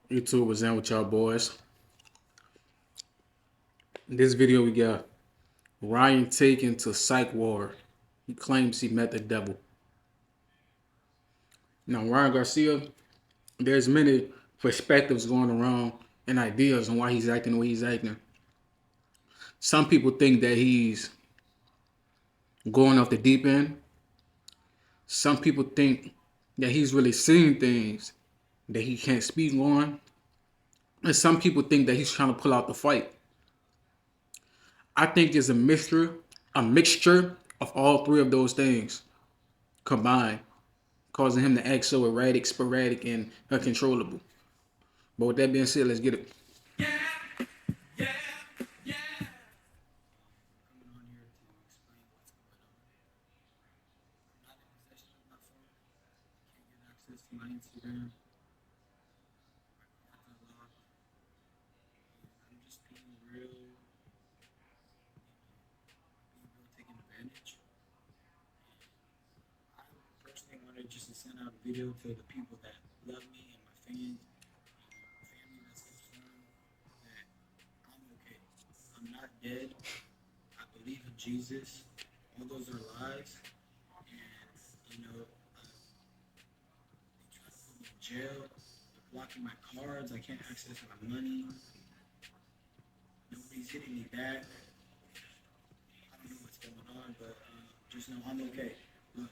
YouTube was in with y'all boys. In this video we got Ryan Taken to psych ward. He claims he met the devil. Now Ryan Garcia, there's many perspectives going around and ideas on why he's acting the way he's acting. Some people think that he's going off the deep end. Some people think that he's really seeing things that he can't speak on. And some people think that he's trying to pull out the fight. I think it's a mixture of all three of those things combined, causing him to act so erratic, sporadic, and uncontrollable. But with that being said, let's get it. My Instagram. I'm just being real taking advantage. I personally wanted just to send out a video to the people that love me and my fans, family that's concerned that I'm okay. I'm not dead. I believe in Jesus. All those are lies. And, you know, they try to put me in jail. They're blocking my cards. I can't access my money. Nobody's hitting me back. I don't know what's going on, but just know I'm okay. Look.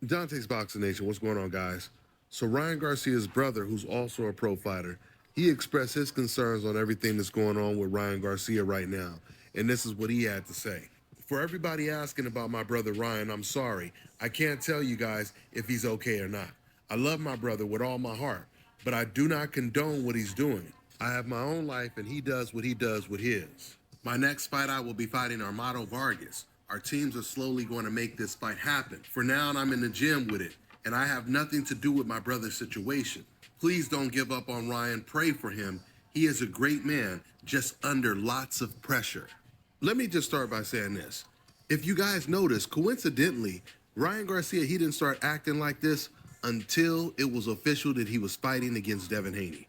Dante's Boxing Nation, what's going on, guys? So Ryan Garcia's brother, who's also a pro fighter, he expressed his concerns on everything that's going on with Ryan Garcia right now, and this is what he had to say. For everybody asking about my brother Ryan, I'm sorry. I can't tell you guys if he's okay or not. I love my brother with all my heart, but I do not condone what he's doing. I have my own life, and he does what he does with his. My next fight, I will be fighting Armando Vargas. Our teams are slowly going to make this fight happen. For now, I'm in the gym with it, and I have nothing to do with my brother's situation. Please don't give up on Ryan. Pray for him. He is a great man, just under lots of pressure. Let me just start by saying this. If you guys notice, coincidentally, Ryan Garcia, he didn't start acting like this until it was official that he was fighting against Devin Haney.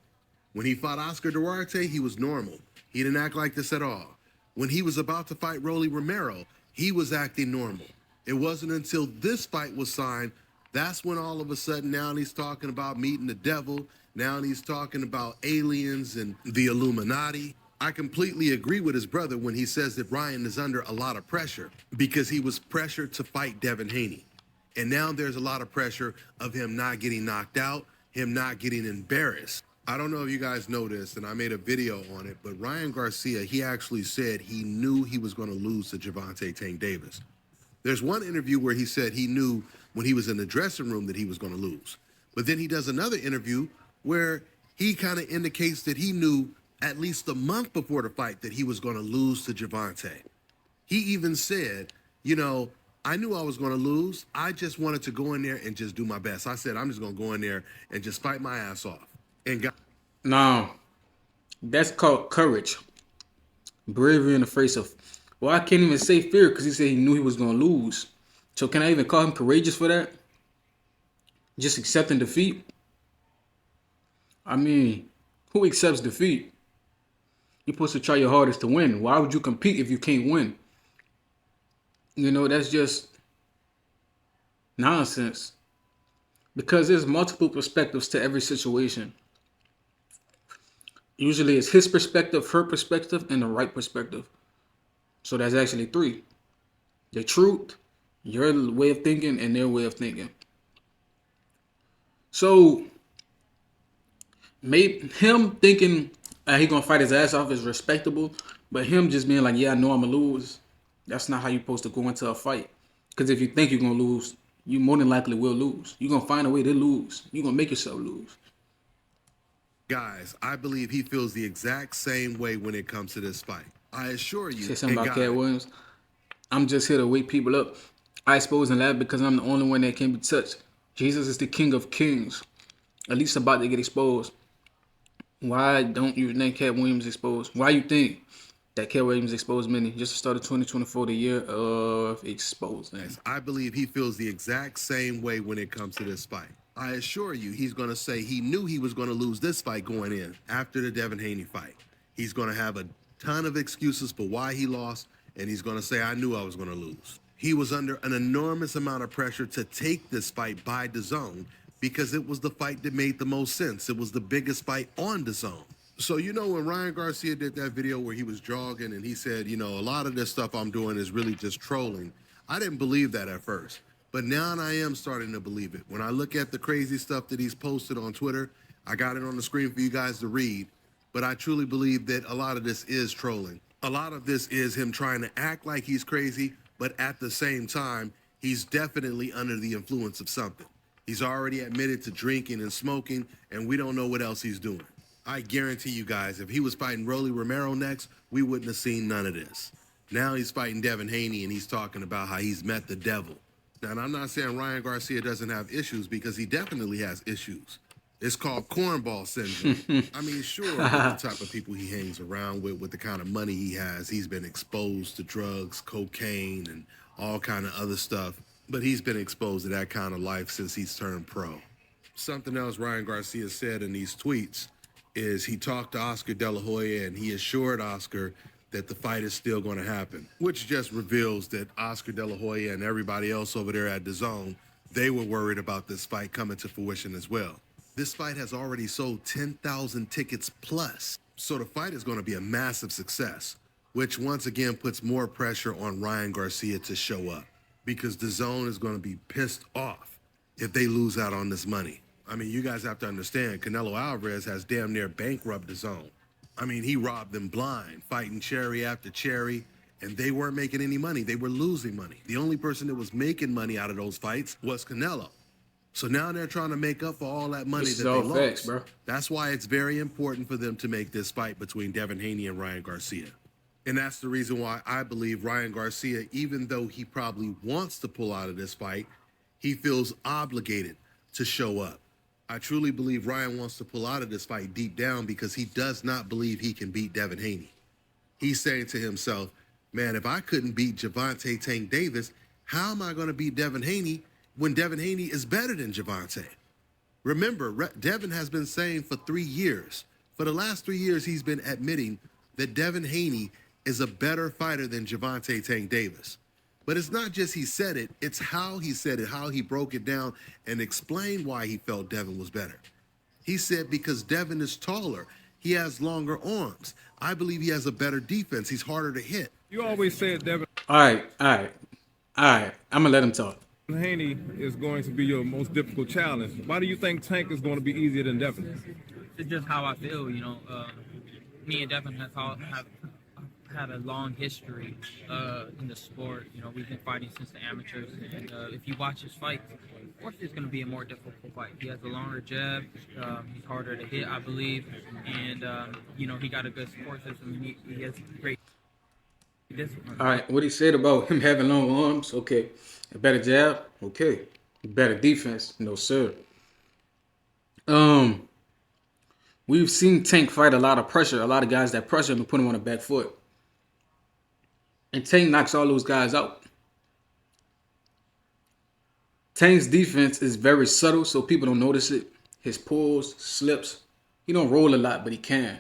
When he fought Oscar Duarte, he was normal. He didn't act like this at all. When he was about to fight Rolly Romero, he was acting normal. It wasn't until this fight was signed, that's when all of a sudden now he's talking about meeting the devil. Now he's talking about aliens and the Illuminati. I completely agree with his brother when he says that Ryan is under a lot of pressure because he was pressured to fight Devin Haney. And now there's a lot of pressure of him not getting knocked out, him not getting embarrassed. I don't know if you guys know this, and I made a video on it, but Ryan Garcia, he actually said he knew he was going to lose to Gervonta Tank Davis. There's one interview where he said he knew when he was in the dressing room that he was going to lose. But then he does another interview where he kind of indicates that he knew at least a month before the fight that he was going to lose to Gervonta. He even said, you know, I knew I was going to lose. I just wanted to go in there and just do my best. I said, I'm just going to go in there and just fight my ass off. And got Now, that's called courage. Bravery in the face of, well, I can't even say fear because he said he knew he was going to lose. So can I even call him courageous for that? Just accepting defeat? I mean, who accepts defeat? You're supposed to try your hardest to win. Why would you compete if you can't win? You know, that's just nonsense. Because there's multiple perspectives to every situation. Usually it's his perspective, her perspective, and the right perspective. So that's actually three. The truth, your way of thinking, and their way of thinking. So maybe him thinking he gonna fight his ass off is respectable, but him just being like, yeah, I know I'm gonna lose, that's not how you're supposed to go into a fight. Because if you think you're gonna lose, you more than likely will lose. You're gonna find a way to lose. You're gonna make yourself lose. guys, I believe he feels the exact same way when it comes to this fight. I assure you. Say something And about Cat guys, Williams. I'm just here to wake people up. I expose and laugh because I'm the only one that can be touched. Jesus is the King of Kings. At least about to get exposed. Why don't you think Cat Williams exposed? Why you think that Cat Williams exposed many? Just to start of 2024, the year of exposing. I believe he feels the exact same way when it comes to this fight. I assure you, he's going to say he knew he was going to lose this fight going in after the Devin Haney fight. He's going to have a ton of excuses for why he lost, and he's going to say, I knew I was going to lose. He was under an enormous amount of pressure to take this fight by DAZN because it was the fight that made the most sense. It was the biggest fight on DAZN. So, you know, when Ryan Garcia did that video where he was jogging and he said, you know, a lot of this stuff I'm doing is really just trolling, I didn't believe that at first. But now I am starting to believe it. When I look at the crazy stuff that he's posted on Twitter, I got it on the screen for you guys to read. But I truly believe that a lot of this is trolling. A lot of this is him trying to act like he's crazy, but at the same time, he's definitely under the influence of something. He's already admitted to drinking and smoking, and we don't know what else he's doing. I guarantee you guys, if he was fighting Rolly Romero next, we wouldn't have seen none of this. Now he's fighting Devin Haney, and he's talking about how he's met the devil. Now, and I'm not saying Ryan Garcia doesn't have issues, because he definitely has issues. It's called cornball syndrome. I mean, sure, with the type of people he hangs around with the kind of money he has, he's been exposed to drugs, cocaine, and all kind of other stuff. But he's been exposed to that kind of life since he's turned pro. Something else Ryan Garcia said in these tweets is he talked to Oscar De La Hoya and he assured Oscar that the fight is still going to happen, which just reveals that Oscar De La Hoya and everybody else over there at DAZN, they were worried about this fight coming to fruition as well. This fight has already sold 10,000 tickets plus, so the fight is going to be a massive success, which once again puts more pressure on Ryan Garcia to show up, because DAZN is going to be pissed off if they lose out on this money. I mean, you guys have to understand, Canelo Alvarez has damn near bankrupted DAZN. I mean, he robbed them blind, fighting cherry after cherry, and they weren't making any money. They were losing money. The only person that was making money out of those fights was Canelo. So now they're trying to make up for all that money that they lost. Facts, bro. That's why it's very important for them to make this fight between Devin Haney and Ryan Garcia. And that's the reason why I believe Ryan Garcia, even though he probably wants to pull out of this fight, he feels obligated to show up. I truly believe Ryan wants to pull out of this fight deep down because he does not believe he can beat Devin Haney. He's saying to himself, man, if I couldn't beat Gervonta Tank Davis, how am I going to beat Devin Haney when Devin Haney is better than Gervonta? Remember, Devin has been saying for 3 years, for the last 3 years, he's been admitting that Devin Haney is a better fighter than Gervonta Tank Davis. But it's not just he said it, it's how he said it, how he broke it down and explained why he felt Devin was better. He said because Devin is taller, he has longer arms. I believe he has a better defense. He's harder to hit. You always said Devin All right. I'm going to let him talk. Haney is going to be your most difficult challenge. Why do you think Tank is going to be easier than Devin? It's just how I feel, you know. Me and Devin have had a long history in the sport. You know, we've been fighting since the amateurs, and if you watch his fight, of course it's going to be a more difficult fight. He has a longer jab, he's harder to hit, I believe, and you know, he got a good support system. He has great discipline. All right, what he said about him having long arms, okay. A better jab, okay. Better defense, no sir. We've seen Tank fight a lot of pressure. A lot of guys that pressure him and put him on the back foot. And Tank knocks all those guys out. Tank's defense is very subtle, so people don't notice it. His pulls, slips. He don't roll a lot, but he can.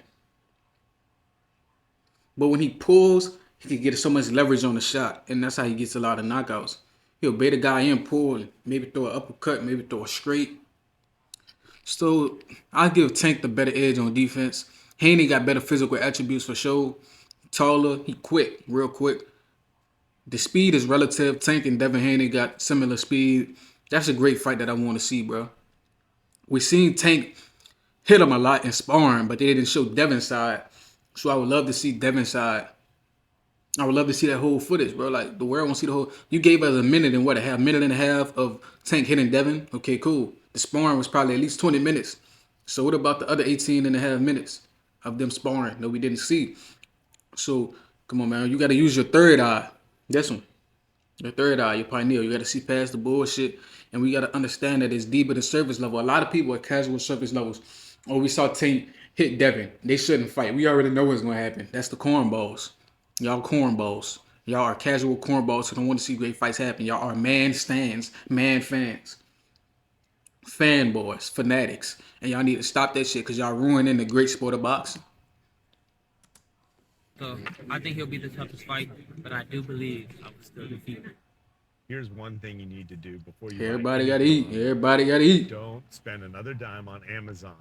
But when he pulls, he can get so much leverage on the shot, and that's how he gets a lot of knockouts. He'll bait a guy in, pull, and maybe throw an uppercut, maybe throw a straight. So I give Tank the better edge on defense. Haney got better physical attributes for sure. Taller, he quick, real quick. The speed is relative. Tank and Devin Haney got similar speed. That's a great fight that I want to see, bro. We seen Tank hit him a lot in sparring, but they didn't show Devin's side. So I would love to see Devin's side. I would love to see that whole footage, bro. Like, the world won't see the whole. You gave us a minute and a half of Tank hitting Devin. Okay, cool. The sparring was probably at least 20 minutes. So what about the other 18 and a half minutes of them sparring that we didn't see? So, come on, man. You got to use your third eye. This one. Your third eye, your pineal. You got to see past the bullshit. And we got to understand that it's deeper than surface level. A lot of people at casual surface levels, oh, we saw Tank hit Devin. They shouldn't fight. We already know what's going to happen. That's the cornballs. Y'all cornballs. Y'all are casual cornballs who don't want to see great fights happen. Y'all are man stands, man fans. fanboys, fanatics, and y'all need to stop that shit because y'all ruining the great sport of boxing. So I think he'll be the toughest fight, but I do believe I will still defeat him. Here's one thing you need to do before you Everybody gotta eat. Everybody gotta eat. Don't spend another dime on Amazon.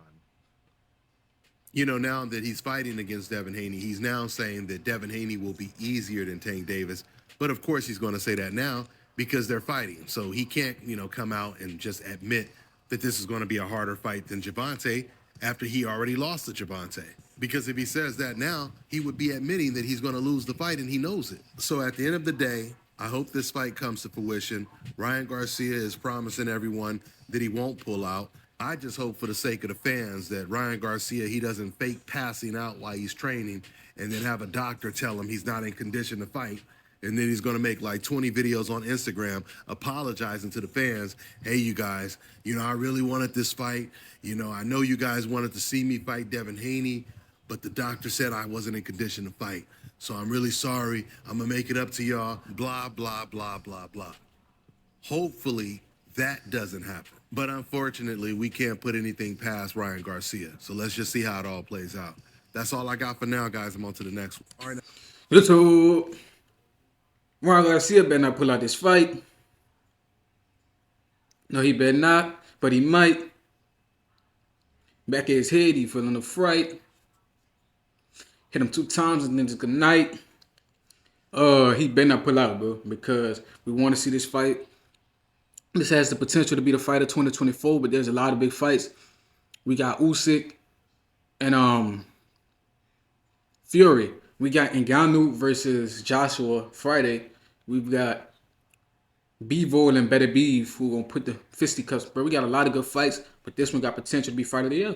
You know, now that he's fighting against Devin Haney, he's now saying that Devin Haney will be easier than Tank Davis. But of course, he's going to say that now because they're fighting. So he can't, come out and just admit that this is going to be a harder fight than Gervonta after he already lost to Gervonta. Because if he says that now, he would be admitting that he's going to lose the fight, and he knows it. So at the end of the day, I hope this fight comes to fruition. Ryan Garcia is promising everyone that he won't pull out. I just hope for the sake of the fans that Ryan Garcia, he doesn't fake passing out while he's training and then have a doctor tell him he's not in condition to fight. And then he's going to make like 20 videos on Instagram apologizing to the fans. Hey, you guys, I really wanted this fight. I know you guys wanted to see me fight Devin Haney, but the doctor said I wasn't in condition to fight. So I'm really sorry. I'm going to make it up to y'all. Blah, blah, blah, blah, blah. Hopefully that doesn't happen. But unfortunately, we can't put anything past Ryan Garcia. So let's just see how it all plays out. That's all I got for now, guys. I'm on to the next one. All right. YouTube. Ryan Garcia better not pull out this fight. No, he better not, but he might. Back of his head, he feeling the fright. Hit him 2 times and then just good night. He better not pull out, bro, because we want to see this fight. This has the potential to be the fight of 2024, but there's a lot of big fights. We got Usyk and Fury. We got Ngannou versus Joshua Friday. We've got Bivol and Better Beef who gonna put the fisticuffs. Bro, we got a lot of good fights, but this one got potential to be fight of the year.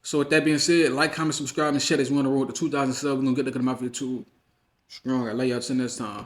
So with that being said, like, comment, subscribe, and share this. We on the road to 2,000 subs. We're gonna get the good amount for YouTube. Strong. I lay y'all till next time.